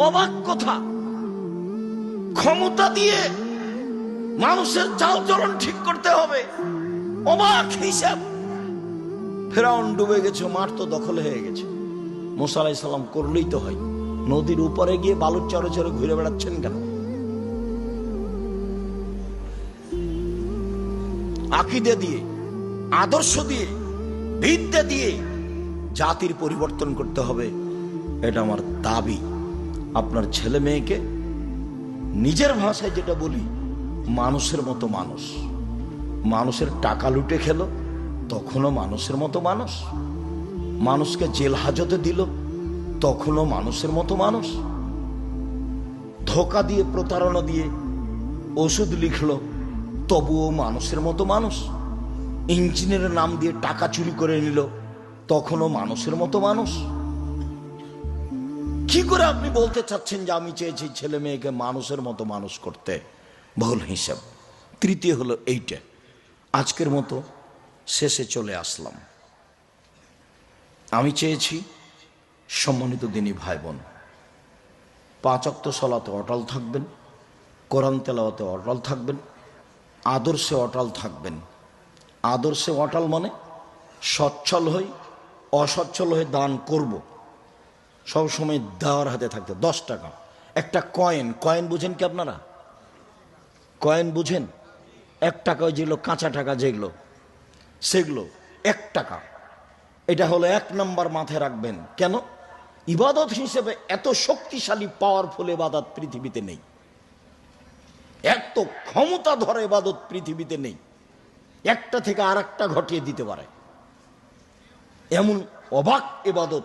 অবাক কথা, ক্ষমতা দিয়ে মানুষের চালচলন ঠিক করতে হবে, অবাক হিসাব। ফেরাউন ডুবে গেছে, মাঠ তো দখল হয়ে গেছে। মুসা আলাইহিস সালাম করলেই তো হয়। নদীর উপরে গিয়ে বালুর চরে চরে ঘুরে বেড়াচ্ছেন কেন? আকীদা দিয়ে, আদর্শ দিয়ে, বিদ্যা দিয়ে জাতির পরিবর্তন করতে হবে, এটা আমার দাবি। আপনার ছেলে মেয়েকে নিজের ভাষায় যেটা বলি, মানুষের মতো মানুষ। মানুষের টাকা লুটে খেলো, তখনও মানুষের মতো মানুষ। মানুষকে জেল হাজতে দিল, তখনও মানুষের মতো মানুষ। ধোঁকা দিয়ে, প্রতারণা দিয়ে ওষুধ লিখলো, তবুও মানুষের মতো মানুষ। ইঞ্জিনিয়ারের নাম দিয়ে টাকা চুরি করে নিল, তখনও মানুষের মতো মানুষ। কি করে আপনি বলতে চাচ্ছেন যে আমি চেয়েছি ছেলে মেয়েকে মানুষের মতো মানুষ করতে? ভুল হিসাব। তৃতীয় হলো এইটা। আজকের মতো শেষে চলে আসলাম। আমি চেয়েছি সম্মানিত দিনী ভাই বোন 5 ওয়াক্ত সালাতে অটল থাকবেন, কোরআন তেলাওয়াতে অটল থাকবেন, আদর্শে অটল থাকবেন। আদর্শে অটল মানে সচ্ছল হই, অসচ্ছল হয়ে দান করব, সবসময় দেওয়ার হাতে থাকতে। 10 টাকা একটা কয়েন, কয়েন বুঝেন কি আপনারা? কয়েন বুঝেন? 1 টাকা, যেগুলো কাঁচা টাকা যেগুলো, সেগুলো 1 টাকা। এটা হলো 1 নাম্বার, মাথায় রাখবেন। কেন? ইবাদত হিসেবে এত শক্তিশালী পাওয়ারফুল ইবাদত পৃথিবীতে নেই, এত ক্ষমতা ধরে ইবাদত পৃথিবীতে নেই। একটা থেকে আর একটা ঘটিয়ে দিতে পারে এমন অবাক ইবাদত